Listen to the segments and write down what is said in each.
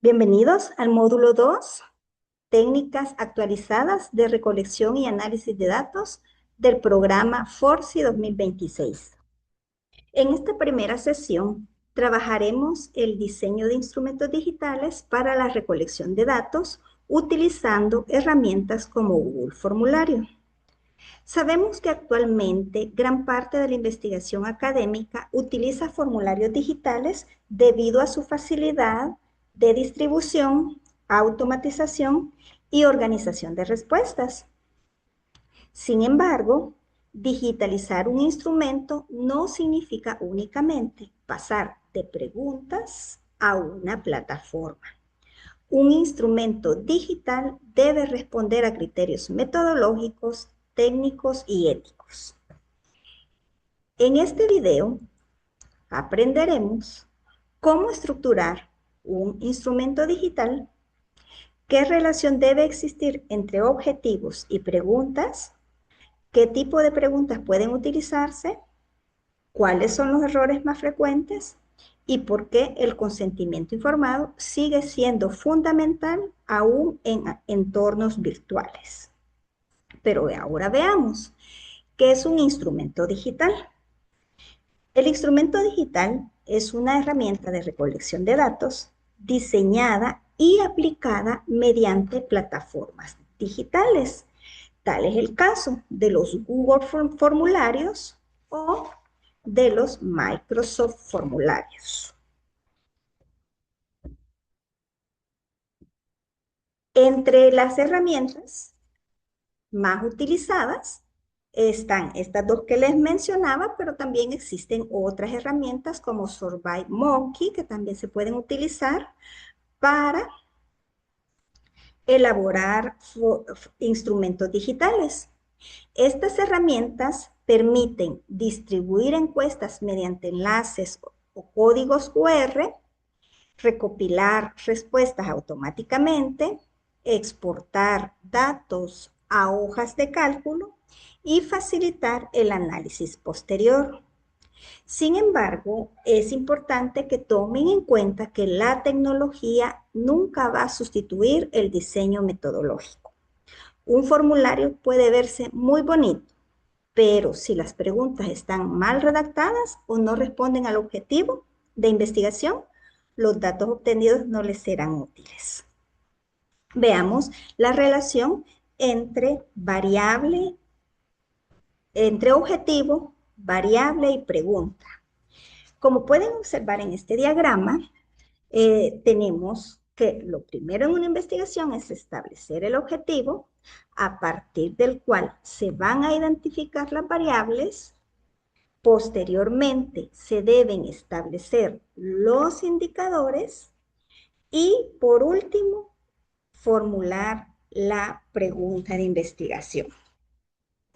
Bienvenidos al módulo 2, técnicas actualizadas de recolección y análisis de datos del programa FORCI 2026. En esta primera sesión trabajaremos el diseño de instrumentos digitales para la recolección de datos utilizando herramientas como Google Formulario. Sabemos que actualmente gran parte de la investigación académica utiliza formularios digitales debido a su facilidad de distribución, automatización y organización de respuestas. Sin embargo, digitalizar un instrumento no significa únicamente pasar de preguntas a una plataforma. Un instrumento digital debe responder a criterios metodológicos, técnicos y éticos. En este video aprenderemos cómo estructurar un instrumento digital, qué relación debe existir entre objetivos y preguntas, qué tipo de preguntas pueden utilizarse, cuáles son los errores más frecuentes y por qué el consentimiento informado sigue siendo fundamental aún en entornos virtuales. Pero ahora veamos, ¿qué es un instrumento digital? El instrumento digital es una herramienta de recolección de datos diseñada y aplicada mediante plataformas digitales. Tal es el caso de los Google Formularios o de los Microsoft Formularios. Entre las herramientas más utilizadas están estas dos que les mencionaba, pero también existen otras herramientas como SurveyMonkey que también se pueden utilizar para elaborar instrumentos digitales. Estas herramientas permiten distribuir encuestas mediante enlaces o códigos QR, recopilar respuestas automáticamente, exportar datos a hojas de cálculo y facilitar el análisis posterior. Sin embargo, es importante que tomen en cuenta que la tecnología nunca va a sustituir el diseño metodológico. Un formulario puede verse muy bonito, pero si las preguntas están mal redactadas o no responden al objetivo de investigación, los datos obtenidos no les serán útiles. Veamos la relación entre objetivo, variable y pregunta. Como pueden observar en este diagrama, tenemos que lo primero en una investigación es establecer el objetivo a partir del cual se van a identificar las variables. Posteriormente se deben establecer los indicadores y por último formular la pregunta de investigación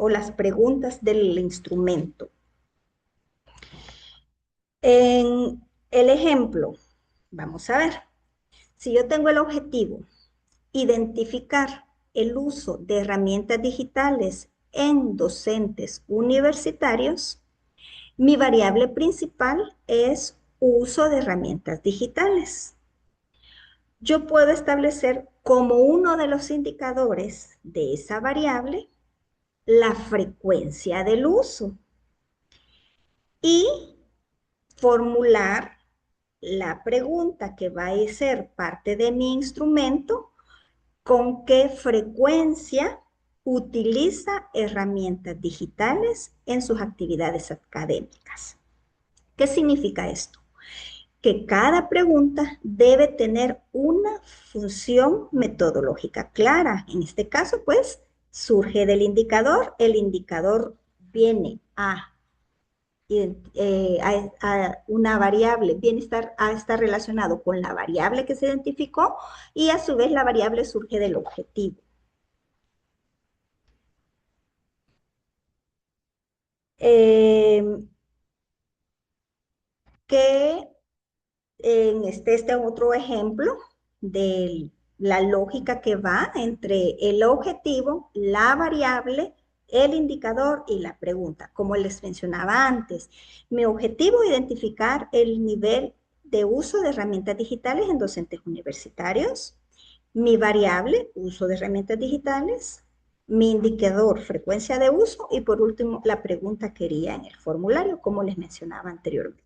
o las preguntas del instrumento. En el ejemplo, vamos a ver, si yo tengo el objetivo identificar el uso de herramientas digitales en docentes universitarios, mi variable principal es uso de herramientas digitales. Yo puedo establecer como uno de los indicadores de esa variable la frecuencia del uso y formular la pregunta que va a ser parte de mi instrumento, con qué frecuencia utiliza herramientas digitales en sus actividades académicas. ¿Qué significa esto? Que cada pregunta debe tener una función metodológica clara. En este caso, pues, surge del indicador. El indicador viene a una variable, viene a estar relacionado con la variable que se identificó y a su vez la variable surge del objetivo. Que en este otro ejemplo de la lógica que va entre el objetivo, la variable, el indicador y la pregunta. Como les mencionaba antes, mi objetivo es identificar el nivel de uso de herramientas digitales en docentes universitarios, mi variable, uso de herramientas digitales, mi indicador, frecuencia de uso, y por último, la pregunta que haría en el formulario, como les mencionaba anteriormente.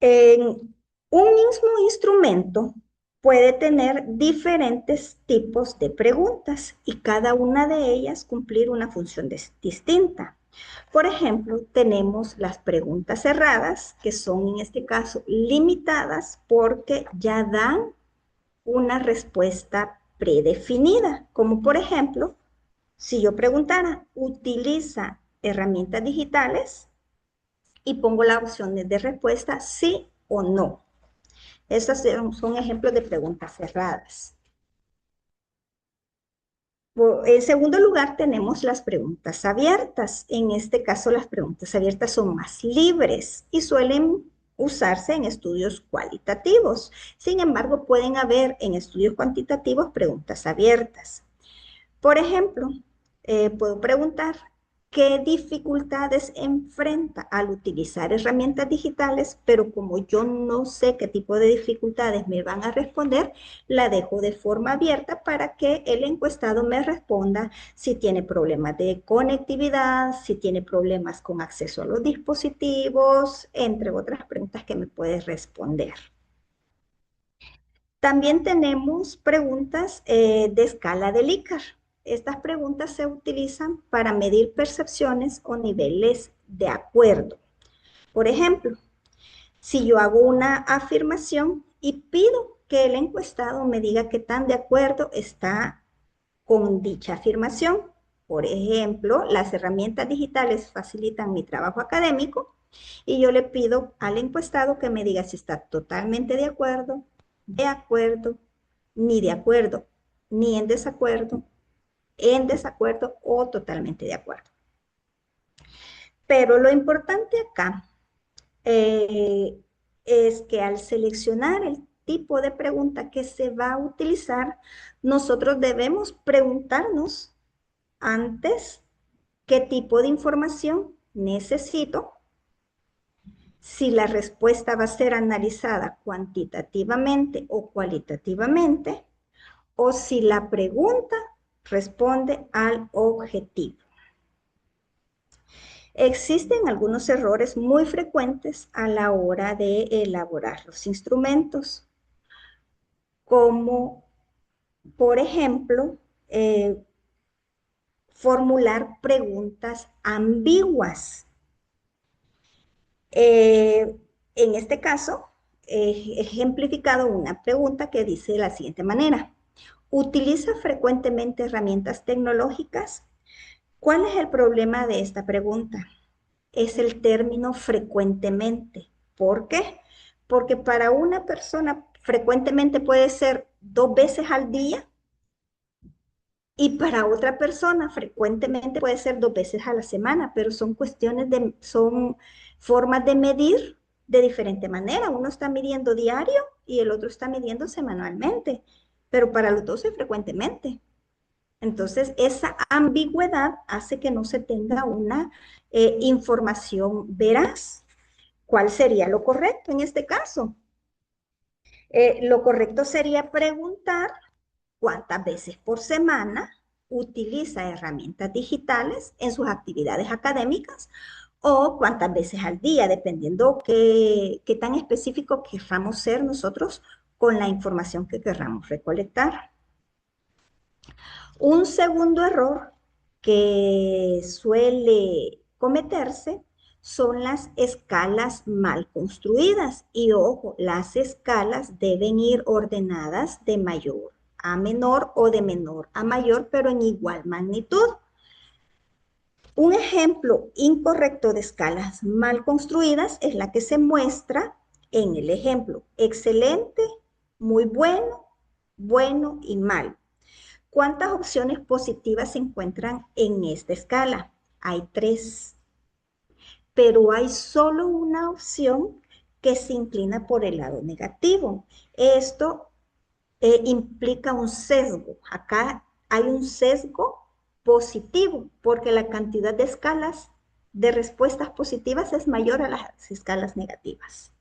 Un mismo instrumento puede tener diferentes tipos de preguntas y cada una de ellas cumplir una función distinta. Por ejemplo, tenemos las preguntas cerradas, que son en este caso limitadas porque ya dan una respuesta predefinida, como por ejemplo, si yo preguntara, ¿utiliza herramientas digitales? Y pongo la opción de respuesta sí o no. Estos son ejemplos de preguntas cerradas. En segundo lugar, tenemos las preguntas abiertas. En este caso, las preguntas abiertas son más libres y suelen usarse en estudios cualitativos. Sin embargo, pueden haber en estudios cuantitativos preguntas abiertas. Por ejemplo, puedo preguntar, ¿qué dificultades enfrenta al utilizar herramientas digitales? Pero como yo no sé qué tipo de dificultades me van a responder, la dejo de forma abierta para que el encuestado me responda si tiene problemas de conectividad, si tiene problemas con acceso a los dispositivos, entre otras preguntas que me puede responder. También tenemos preguntas de escala de Likert. Estas preguntas se utilizan para medir percepciones o niveles de acuerdo. Por ejemplo, si yo hago una afirmación y pido que el encuestado me diga qué tan de acuerdo está con dicha afirmación. Por ejemplo, las herramientas digitales facilitan mi trabajo académico y yo le pido al encuestado que me diga si está totalmente de acuerdo, ni de acuerdo, ni en desacuerdo o totalmente de acuerdo. Pero lo importante acá es que al seleccionar el tipo de pregunta que se va a utilizar, nosotros debemos preguntarnos antes qué tipo de información necesito, si la respuesta va a ser analizada cuantitativamente o cualitativamente, o si la pregunta responde al objetivo. Existen algunos errores muy frecuentes a la hora de elaborar los instrumentos, como por ejemplo, formular preguntas ambiguas. En este caso, he ejemplificado una pregunta que dice de la siguiente manera: ¿utiliza frecuentemente herramientas tecnológicas? ¿Cuál es el problema de esta pregunta? Es el término frecuentemente. ¿Por qué? Porque para una persona frecuentemente puede ser 2 veces al día y para otra persona frecuentemente puede ser 2 veces a la semana, pero son formas de medir de diferente manera. Uno está midiendo diario y el otro está midiendo semanalmente, pero para los dos es frecuentemente. Entonces, esa ambigüedad hace que no se tenga una información veraz. ¿Cuál sería lo correcto en este caso? Lo correcto sería preguntar cuántas veces por semana utiliza herramientas digitales en sus actividades académicas o cuántas veces al día, dependiendo qué tan específico querramos ser nosotros con la información que querramos recolectar. Un segundo error que suele cometerse son las escalas mal construidas. Y ojo, las escalas deben ir ordenadas de mayor a menor o de menor a mayor, pero en igual magnitud. Un ejemplo incorrecto de escalas mal construidas es la que se muestra en el ejemplo: excelente, muy bueno, bueno y mal. ¿Cuántas opciones positivas se encuentran en esta escala? Hay 3, pero hay solo una opción que se inclina por el lado negativo. Esto implica un sesgo. Acá hay un sesgo positivo porque la cantidad de escalas de respuestas positivas es mayor a las escalas negativas.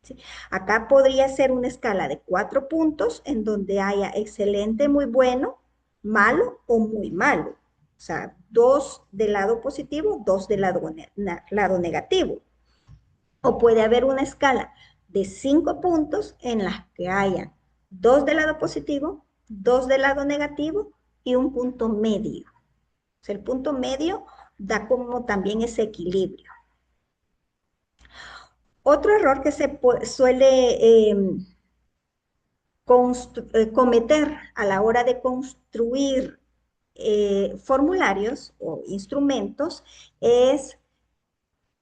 ¿sí? Acá podría ser una escala de 4 puntos en donde haya excelente, muy bueno, malo o muy malo. O sea, 2 del lado positivo, 2 del lado negativo. O puede haber una escala de 5 puntos en las que haya 2 del lado positivo, 2 del lado negativo y un punto medio. O sea, el punto medio da como también ese equilibrio. Otro error que se suele cometer a la hora de construir formularios o instrumentos es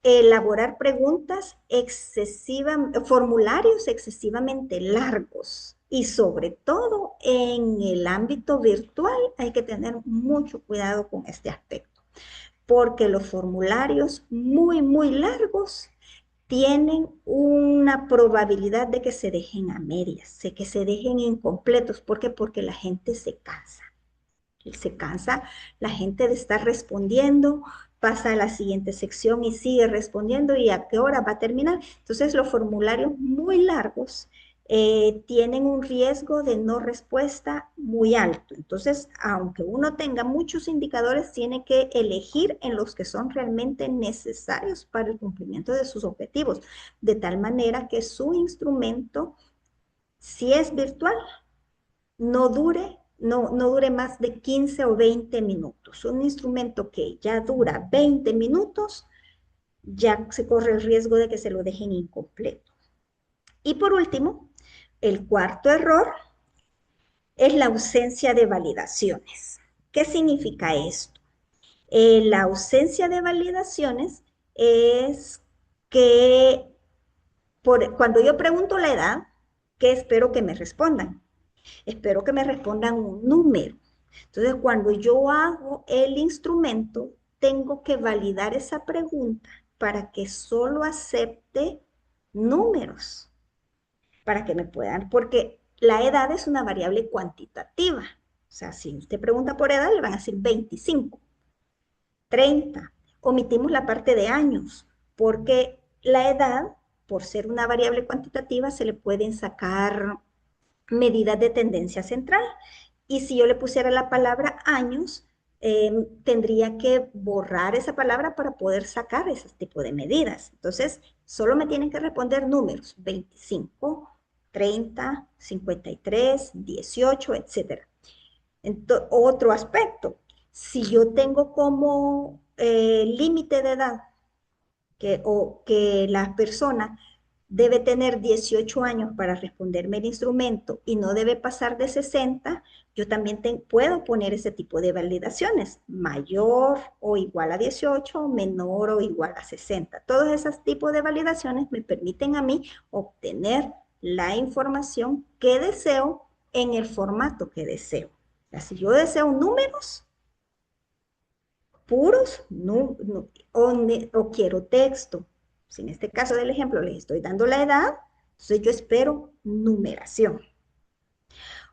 elaborar formularios excesivamente largos. Y sobre todo en el ámbito virtual hay que tener mucho cuidado con este aspecto, porque los formularios muy, muy largos tienen una probabilidad de que se dejen a medias, de que se dejen incompletos. ¿Por qué? Porque la gente se cansa. Se cansa la gente de estar respondiendo, pasa a la siguiente sección y sigue respondiendo y a qué hora va a terminar. Entonces los formularios muy largos tienen un riesgo de no respuesta muy alto. Entonces, aunque uno tenga muchos indicadores, tiene que elegir en los que son realmente necesarios para el cumplimiento de sus objetivos, de tal manera que su instrumento, si es virtual, no dure más de 15 o 20 minutos. Un instrumento que ya dura 20 minutos, ya se corre el riesgo de que se lo dejen incompleto. Y por último, el cuarto error es la ausencia de validaciones. ¿Qué significa esto? La ausencia de validaciones es que cuando yo pregunto la edad, ¿qué espero que me respondan? Espero que me respondan un número. Entonces, cuando yo hago el instrumento, tengo que validar esa pregunta para que solo acepte números, para que me puedan, porque la edad es una variable cuantitativa. O sea, si usted pregunta por edad, le van a decir 25, 30. Omitimos la parte de años, porque la edad, por ser una variable cuantitativa, se le pueden sacar medidas de tendencia central. Y si yo le pusiera la palabra años, tendría que borrar esa palabra para poder sacar ese tipo de medidas. Entonces, solo me tienen que responder números: 25, 30, 53, 18, etcétera. Otro aspecto, si yo tengo como límite de edad o que la persona debe tener 18 años para responderme el instrumento y no debe pasar de 60, yo también puedo poner ese tipo de validaciones: mayor o igual a 18, menor o igual a 60. Todos esos tipos de validaciones me permiten a mí obtener la información que deseo en el formato que deseo. O sea, si yo deseo números puros, o quiero texto. Si en este caso del ejemplo les estoy dando la edad, entonces yo espero numeración.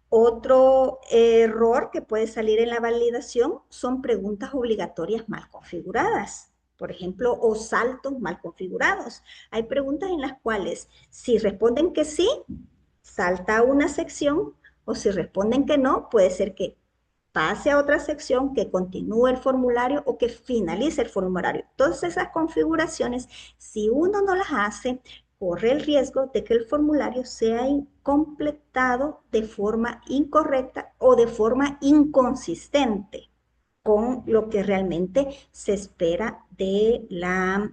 Otro error que puede salir en la validación son preguntas obligatorias mal configuradas. Por ejemplo, o saltos mal configurados. Hay preguntas en las cuales si responden que sí, salta a una sección, o si responden que no, puede ser que pase a otra sección, que continúe el formulario o que finalice el formulario. Todas esas configuraciones, si uno no las hace, corre el riesgo de que el formulario sea completado de forma incorrecta o de forma inconsistente con lo que realmente se espera de la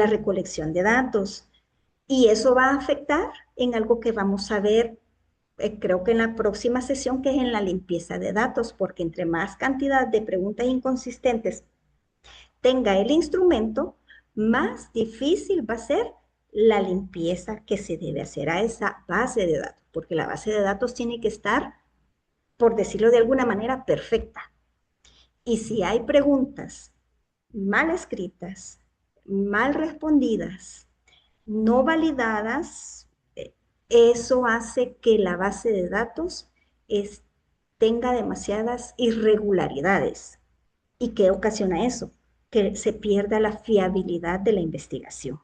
recolección de datos. Y eso va a afectar en algo que vamos a ver, creo que en la próxima sesión, que es en la limpieza de datos, porque entre más cantidad de preguntas inconsistentes tenga el instrumento, más difícil va a ser la limpieza que se debe hacer a esa base de datos, porque la base de datos tiene que estar, por decirlo de alguna manera, perfecta. Y si hay preguntas mal escritas, mal respondidas, no validadas, eso hace que la base de datos tenga demasiadas irregularidades. ¿Y qué ocasiona eso? Que se pierda la fiabilidad de la investigación.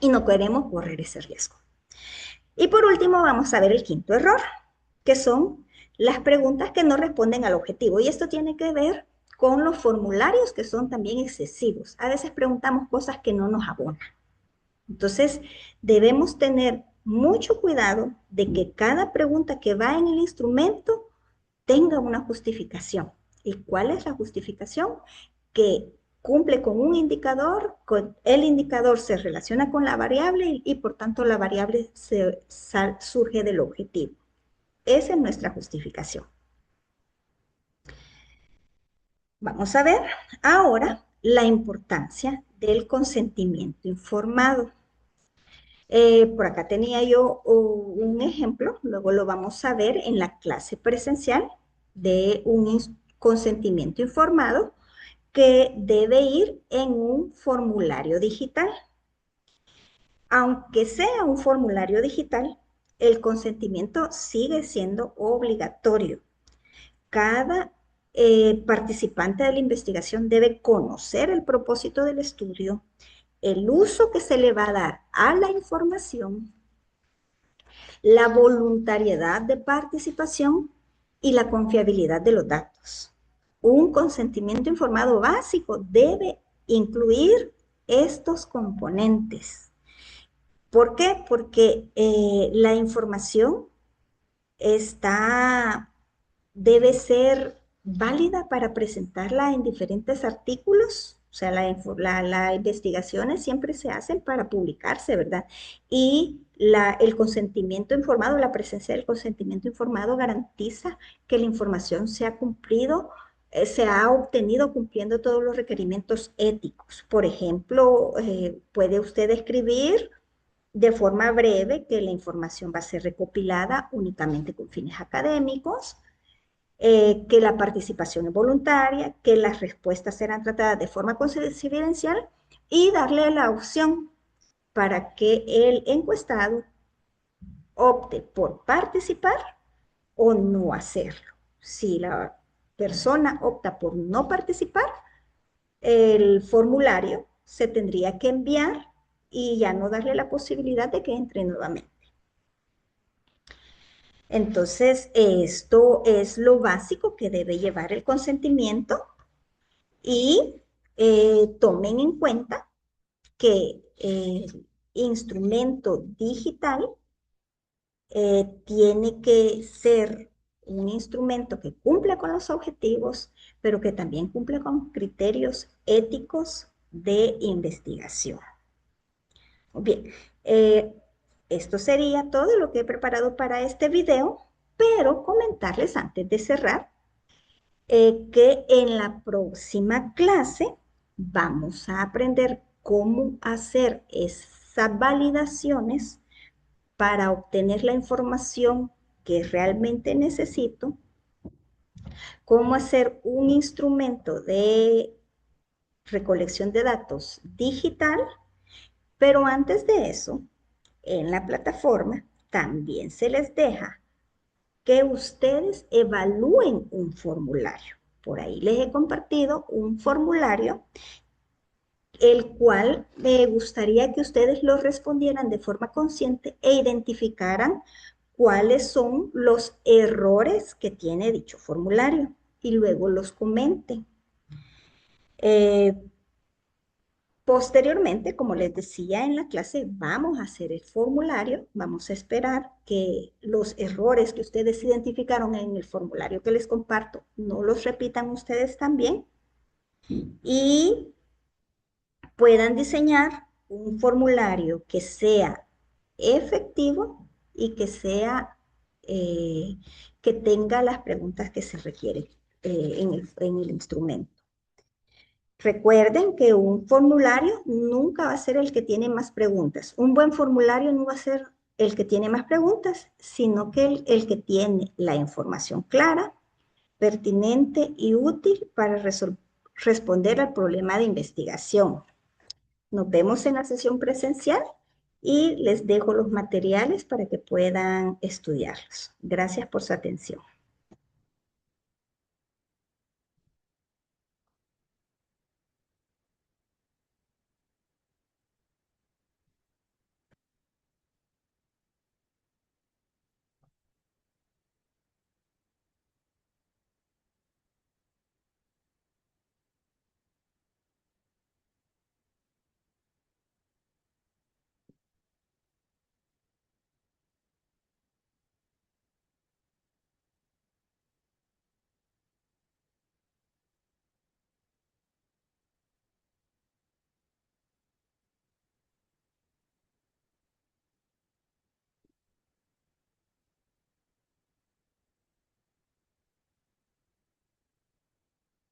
y no queremos correr ese riesgo. Y por último, vamos a ver el quinto error, que son las preguntas que no responden al objetivo. Y esto tiene que ver con los formularios que son también excesivos. A veces preguntamos cosas que no nos abonan. Entonces, debemos tener mucho cuidado de que cada pregunta que va en el instrumento tenga una justificación. ¿Y cuál es la justificación? Que cumple con un indicador, el indicador se relaciona con la variable y por tanto la variable surge del objetivo. Esa es nuestra justificación. Vamos a ver ahora la importancia del consentimiento informado. Por acá tenía yo un ejemplo, luego lo vamos a ver en la clase presencial de un consentimiento informado que debe ir en un formulario digital. Aunque sea un formulario digital, el consentimiento sigue siendo obligatorio. Cada participante de la investigación debe conocer el propósito del estudio, el uso que se le va a dar a la información, la voluntariedad de participación y la confiabilidad de los datos. Un consentimiento informado básico debe incluir estos componentes. ¿Por qué? Porque la información está, debe ser válida para presentarla en diferentes artículos. O sea, las investigaciones siempre se hacen para publicarse, ¿verdad? Y el consentimiento informado, la presencia del consentimiento informado garantiza que la información se ha cumplido, se ha obtenido cumpliendo todos los requerimientos éticos. Por ejemplo, puede usted escribir de forma breve que la información va a ser recopilada únicamente con fines académicos, que la participación es voluntaria, que las respuestas serán tratadas de forma confidencial y darle la opción para que el encuestado opte por participar o no hacerlo. Si la persona opta por no participar, el formulario se tendría que enviar y ya no darle la posibilidad de que entre nuevamente. Entonces, esto es lo básico que debe llevar el consentimiento y tomen en cuenta que el instrumento digital tiene que ser un instrumento que cumpla con los objetivos, pero que también cumpla con criterios éticos de investigación. Bien, eh, esto sería todo lo que he preparado para este video, pero comentarles antes de cerrar que en la próxima clase vamos a aprender cómo hacer esas validaciones para obtener la información que realmente necesito, cómo hacer un instrumento de recolección de datos digital, pero antes de eso, en la plataforma también se les deja que ustedes evalúen un formulario. Por ahí les he compartido un formulario, el cual me gustaría que ustedes lo respondieran de forma consciente e identificaran cuáles son los errores que tiene dicho formulario y luego los comenten. Eh, Posteriormente, como les decía en la clase, vamos a hacer el formulario, vamos a esperar que los errores que ustedes identificaron en el formulario que les comparto no los repitan ustedes también y puedan diseñar un formulario que sea efectivo y que sea, que tenga las preguntas que se requieren en el instrumento. Recuerden que un formulario nunca va a ser el que tiene más preguntas. Un buen formulario no va a ser el que tiene más preguntas, sino que el que tiene la información clara, pertinente y útil para responder al problema de investigación. Nos vemos en la sesión presencial y les dejo los materiales para que puedan estudiarlos. Gracias por su atención.